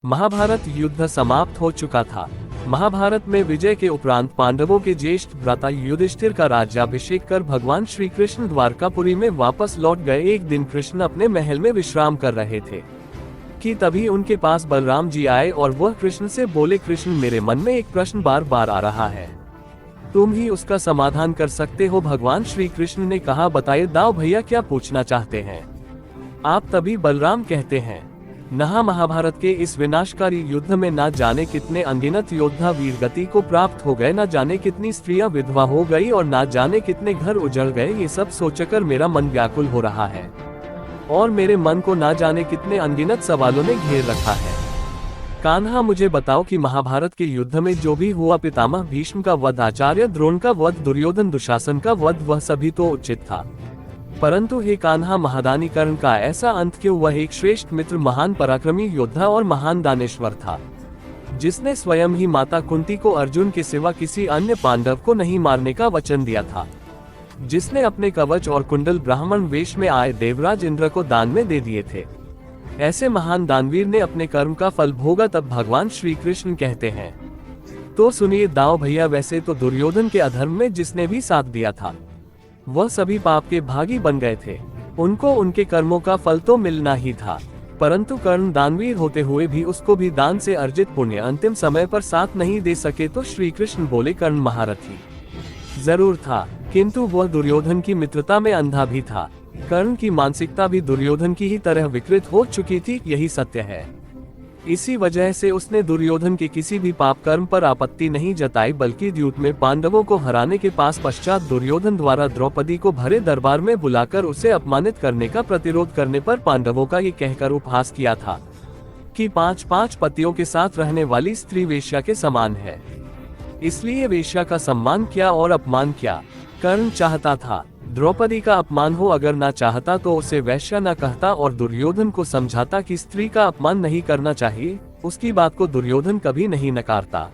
महाभारत युद्ध समाप्त हो चुका था। महाभारत में विजय के उपरांत पांडवों के ज्येष्ठ भ्राता युधिष्ठिर का राज्याभिषेक कर भगवान श्री कृष्ण द्वारकापुरी में वापस लौट गए। एक दिन कृष्ण अपने महल में विश्राम कर रहे थे कि तभी उनके पास बलराम जी आए और वह कृष्ण से बोले, कृष्ण, मेरे मन में एक प्रश्न बार बार आ रहा है, तुम ही उसका समाधान कर सकते हो। भगवान श्री कृष्ण ने कहा, बताइए दाऊ भैया, क्या पूछना चाहते हैं आप। तभी बलराम कहते हैं, महाभारत के इस विनाशकारी युद्ध में ना जाने कितने अनगिनत योद्धा वीरगति को प्राप्त हो गए, न जाने कितनी स्त्रियां विधवा हो गई और ना जाने कितने घर उजड़ गए। ये सब सोचकर मेरा मन व्याकुल हो रहा है और मेरे मन को ना जाने कितने अनगिनत सवालों ने घेर रखा है। कान्हा, मुझे बताओ कि महाभारत के युद्ध में जो भी हुआ, पितामह भीष्म का वध, आचार्य द्रोण का वध, दुर्योधन दुशासन का वध, वह सभी तो उचित था, परंतु हे कान्हा, महादानी कर्ण का ऐसा अंत क्यों? वह एक श्रेष्ठ मित्र, महान पराक्रमी योद्धा और महान दानेश्वर था, जिसने स्वयं ही माता कुंती को अर्जुन के सिवा किसी अन्य पांडव को नहीं मारने का वचन दिया था, जिसने अपने कवच और कुंडल ब्राह्मण वेश में आए देवराज इंद्र को दान में दे दिए थे। ऐसे महान दानवीर ने अपने कर्म का फल भोगा। तब भगवान श्री कृष्ण कहते हैं, तो सुनिए दाऊ भैया, वैसे तो दुर्योधन के अधर्म में जिसने भी साथ दिया था, वह सभी पाप के भागी बन गए थे। उनको उनके कर्मों का फल तो मिलना ही था, परंतु कर्ण दानवीर होते हुए भी उसको भी दान से अर्जित पुण्य अंतिम समय पर साथ नहीं दे सके। तो श्री कृष्ण बोले, कर्ण महारथी जरूर था, किंतु वह दुर्योधन की मित्रता में अंधा भी था। कर्ण की मानसिकता भी दुर्योधन की ही तरह विकृत हो चुकी थी, यही सत्य है। इसी वजह से उसने दुर्योधन के किसी भी पाप कर्म पर आपत्ति नहीं जताई, बल्कि द्यूत में पांडवों को हराने के पश्चात दुर्योधन द्वारा द्रौपदी को भरे दरबार में बुलाकर उसे अपमानित करने का प्रतिरोध करने पर पांडवों का ये कहकर उपहास किया था कि 5 पतियों के साथ रहने वाली स्त्री वेश्या के समान है, इसलिए वेश्या का सम्मान क्या और अपमान क्या। कर्ण चाहता था द्रौपदी का अपमान हो, अगर ना चाहता तो उसे वैश्या न कहता और दुर्योधन को समझाता कि स्त्री का अपमान नहीं करना चाहिए। उसकी बात को दुर्योधन कभी नहीं नकारता।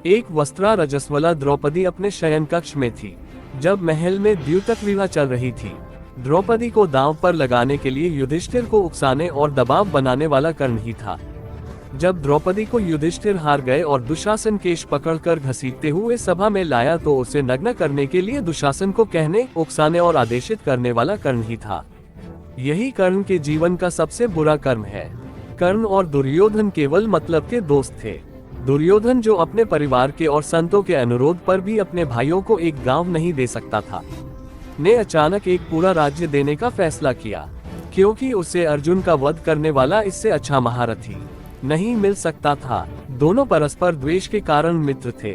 एक वस्त्रा रजस्वला द्रौपदी अपने शयन कक्ष में थी, जब महल में द्यूतक विवाह चल रही थी। द्रौपदी को दांव पर लगाने के लिए युधिष्ठिर को उकसाने और दबाव बनाने वाला कर्ण ही था। जब द्रौपदी को युधिष्ठिर हार गए और दुशासन केश पकड़कर घसीटते हुए सभा में लाया, तो उसे नग्न करने के लिए दुशासन को कहने, उकसाने और आदेशित करने वाला कर्ण ही था। यही कर्ण के जीवन का सबसे बुरा कर्म है। कर्ण और दुर्योधन केवल मतलब के दोस्त थे। दुर्योधन जो अपने परिवार के और संतों के अनुरोध पर भी अपने भाइयों को एक गांव नहीं दे सकता था, ने अचानक एक पूरा राज्य देने का फैसला किया, क्योंकि उसे अर्जुन का वध करने वाला इससे अच्छा महारथी नहीं मिल सकता था। दोनों परस्पर द्वेष के कारण मित्र थे।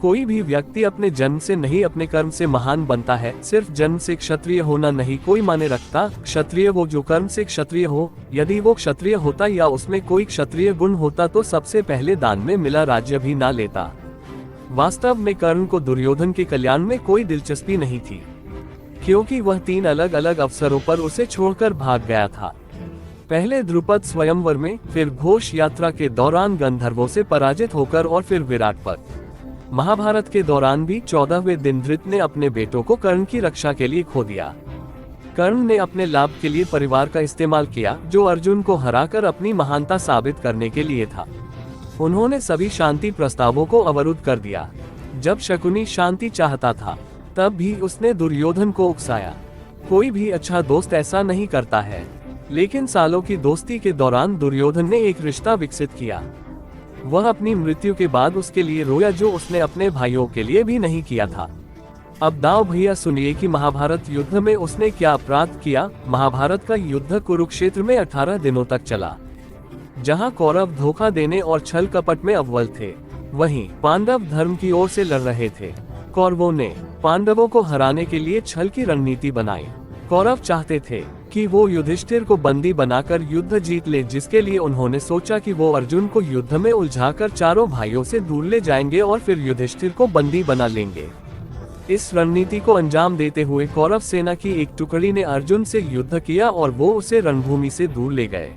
कोई भी व्यक्ति अपने जन्म से नहीं, अपने कर्म से महान बनता है। सिर्फ जन्म से क्षत्रिय होना नहीं कोई माने रखता। क्षत्रिय वो जो कर्म से क्षत्रिय हो। यदि वो क्षत्रिय होता या उसमें कोई क्षत्रिय गुण होता तो सबसे पहले दान में मिला राज्य भी ना लेता। वास्तव में कर्ण को दुर्योधन के कल्याण में कोई दिलचस्पी नहीं थी, क्योंकि वह 3 अलग अलग अवसरों पर उसे छोड़कर भाग गया था। पहले द्रुपद स्वयंवर में, फिर घोष यात्रा के दौरान गंधर्वों से पराजित होकर और फिर विराट पर। महाभारत के दौरान भी 14वें दिन धृत ने अपने बेटों को कर्ण की रक्षा के लिए खो दिया। कर्ण ने अपने लाभ के लिए परिवार का इस्तेमाल किया, जो अर्जुन को हराकर अपनी महानता साबित करने के लिए था। उन्होंने सभी शांति प्रस्तावों को अवरुद्ध कर दिया। जब शकुनी शांति चाहता था, तब भी उसने दुर्योधन को उकसाया। कोई भी अच्छा दोस्त ऐसा नहीं करता है, लेकिन सालों की दोस्ती के दौरान दुर्योधन ने एक रिश्ता विकसित किया। वह अपनी मृत्यु के बाद उसके लिए रोया, जो उसने अपने भाइयों के लिए भी नहीं किया था। अब दाऊ भैया सुनिए कि महाभारत युद्ध में उसने क्या अपराध किया। महाभारत का युद्ध कुरुक्षेत्र में 18 दिनों तक चला, जहां कौरव धोखा देने और छल कपट में अव्वल थे, वहीं पांडव धर्म की ओर से लड़ रहे थे। कौरवों ने पांडवों को हराने के लिए छल की रणनीति बनाई। कौरव चाहते थे कि वो युधिष्ठिर को बंदी बनाकर युद्ध जीत ले, जिसके लिए उन्होंने सोचा कि वो अर्जुन को युद्ध में उलझाकर चारों भाइयों से दूर ले जाएंगे और फिर युधिष्ठिर को बंदी बना लेंगे। इस रणनीति को अंजाम देते हुए कौरव सेना की एक टुकड़ी ने अर्जुन से युद्ध किया और वो उसे रणभूमि से दूर ले गए।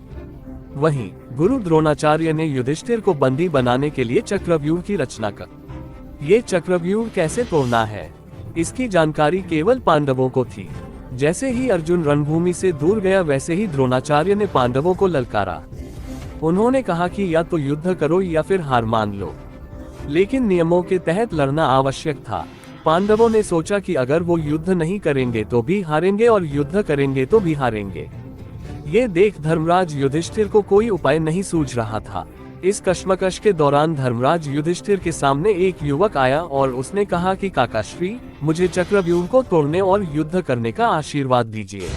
वहीं गुरु द्रोणाचार्य ने युधिष्ठिर को बंदी बनाने के लिए चक्रव्यूह की रचना कर। ये चक्रव्यूह कैसे तोड़ना है, इसकी जानकारी केवल पांडवों को थी। जैसे ही अर्जुन रणभूमि से दूर गया, वैसे ही द्रोणाचार्य ने पांडवों को ललकारा। उन्होंने कहा कि या तो युद्ध करो या फिर हार मान लो, लेकिन नियमों के तहत लड़ना आवश्यक था। पांडवों ने सोचा कि अगर वो युद्ध नहीं करेंगे तो भी हारेंगे और युद्ध करेंगे तो भी हारेंगे। ये देख धर्मराज युधिष्ठिर को कोई उपाय नहीं सूझ रहा था। इस कश्मकश के दौरान धर्मराज युधिष्ठिर के सामने एक युवक आया और उसने कहा कि काकाश्री, मुझे चक्रव्यूह को तोड़ने और युद्ध करने का आशीर्वाद दीजिए।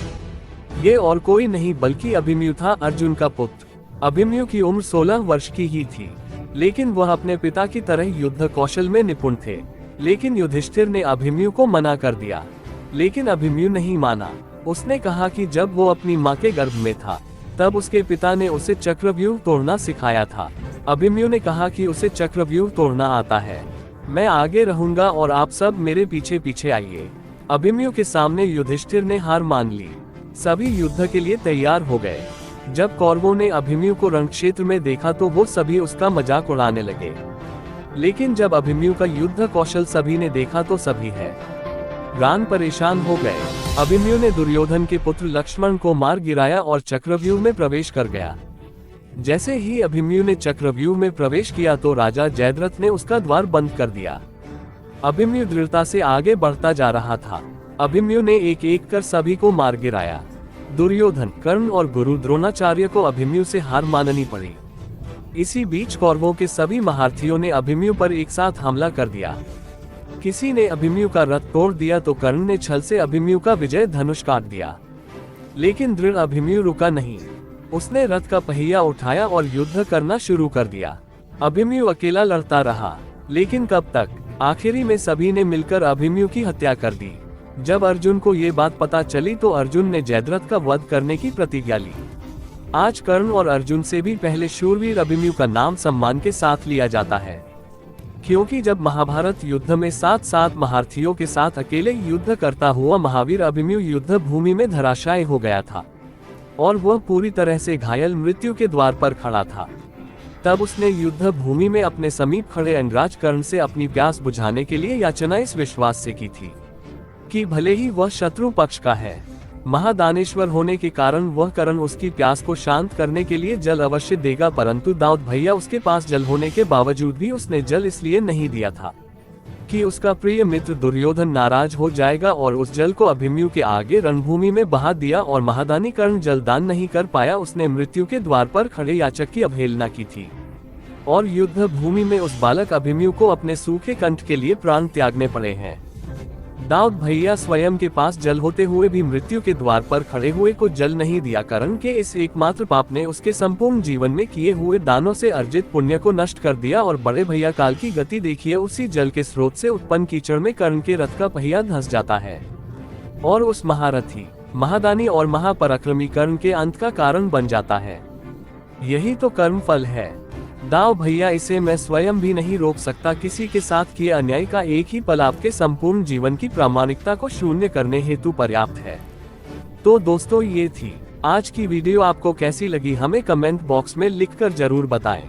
ये और कोई नहीं बल्कि अभिमन्यु था, अर्जुन का पुत्र। अभिमन्यु की उम्र 16 वर्ष की ही थी, लेकिन वह अपने पिता की तरह युद्ध कौशल में निपुण थे। लेकिन युधिष्ठिर ने अभिमन्यु को मना कर दिया, लेकिन अभिमन्यु नहीं माना। उसने कहा कि जब वो अपनी माँ के गर्भ में था तब उसके पिता ने उसे चक्रव्यूह तोड़ना सिखाया था। अभिमन्यु ने कहा कि उसे चक्रव्यूह तोड़ना आता है, मैं आगे रहूंगा और आप सब मेरे पीछे पीछे आइए। अभिमन्यु के सामने युधिष्ठिर ने हार मान ली। सभी युद्ध के लिए तैयार हो गए। जब कौरवों ने अभिमन्यु को रणक्षेत्र में देखा तो वो सभी उसका मजाक उड़ाने लगे, लेकिन जब अभिमन्यु का युद्ध कौशल सभी ने देखा तो सभी हैरान परेशान हो गए। अभिमन्यु ने दुर्योधन के पुत्र लक्ष्मण को मार गिराया और चक्रव्यूह में प्रवेश कर गया। जैसे ही अभिमन्यु ने चक्रव्यूह में प्रवेश किया तो राजा जयद्रथ ने उसका द्वार बंद कर दिया। अभिमन्यु दृढ़ता से आगे बढ़ता जा रहा था। अभिमन्यु ने एक एक कर सभी को मार गिराया। दुर्योधन, कर्ण और गुरु द्रोणाचार्य को अभिमन्यु से हार माननी पड़ी। इसी बीच कौरवों के सभी महारथियों ने अभिमन्यु पर एक साथ हमला कर दिया। किसी ने अभिमन्यु का रथ तोड़ दिया तो कर्ण ने छल से अभिमन्यु का विजय धनुष काट दिया, लेकिन दृढ़ अभिमन्यु रुका नहीं। उसने रथ का पहिया उठाया और युद्ध करना शुरू कर दिया। अभिमन्यु अकेला लड़ता रहा, लेकिन कब तक? आखिरी में सभी ने मिलकर अभिमन्यु की हत्या कर दी। जब अर्जुन को ये बात पता चली तो अर्जुन ने जयद्रथ का वध करने की प्रतिज्ञा ली। आज कर्ण और अर्जुन से भी पहले शूरवीर अभिमन्यु का नाम सम्मान के साथ लिया जाता है, क्योंकि जब महाभारत युद्ध में 7 महारथियों के साथ अकेले युद्ध करता हुआ महावीर अभिमन्यु युद्ध भूमि में धराशायी हो गया था और वह पूरी तरह से घायल मृत्यु के द्वार पर खड़ा था। तब उसने युद्ध भूमि में अपने समीप खड़े अंगराज कर्ण से अपनी प्यास बुझाने के लिए याचना इस विश्वास से की थी कि भले ही वह शत्रु पक्ष का है, महादानेश्वर होने के कारण वह कर्ण उसकी प्यास को शांत करने के लिए जल अवश्य देगा। परंतु दाऊद भैया उसके पास जल होने के बावजूद भी उसने जल इसलिए नहीं दिया था कि उसका प्रिय मित्र दुर्योधन नाराज हो जाएगा, और उस जल को अभिमन्यु के आगे रणभूमि में बहा दिया और महादानी कर्ण जलदान नहीं कर पाया। उसने मृत्यु के द्वार पर खड़े याचक की अवहेलना की थी और युद्ध भूमि में उस बालक अभिमन्यु को अपने सूखे कंठ के लिए प्राण त्यागने पड़े हैं। दाऊद भैया स्वयं के पास जल होते हुए भी मृत्यु के द्वार पर खड़े हुए को जल नहीं दिया। कर्ण के इस एकमात्र पाप ने उसके संपूर्ण जीवन में किए हुए दानों से अर्जित पुण्य को नष्ट कर दिया और बड़े भैया काल की गति देखिए, उसी जल के स्रोत से उत्पन्न कीचड़ में कर्ण के रथ का पहिया धंस जाता है और उस महारथी, महादानी और महापराक्रमी कर्ण के अंत का कारण बन जाता है। यही तो कर्म फल है। दाव भैया, इसे मैं स्वयं भी नहीं रोक सकता। किसी के साथ किए अन्याय का एक ही पल आपके संपूर्ण जीवन की प्रामाणिकता को शून्य करने हेतु पर्याप्त है। तो दोस्तों, ये थी आज की वीडियो। आपको कैसी लगी हमें कमेंट बॉक्स में लिखकर जरूर बताएं।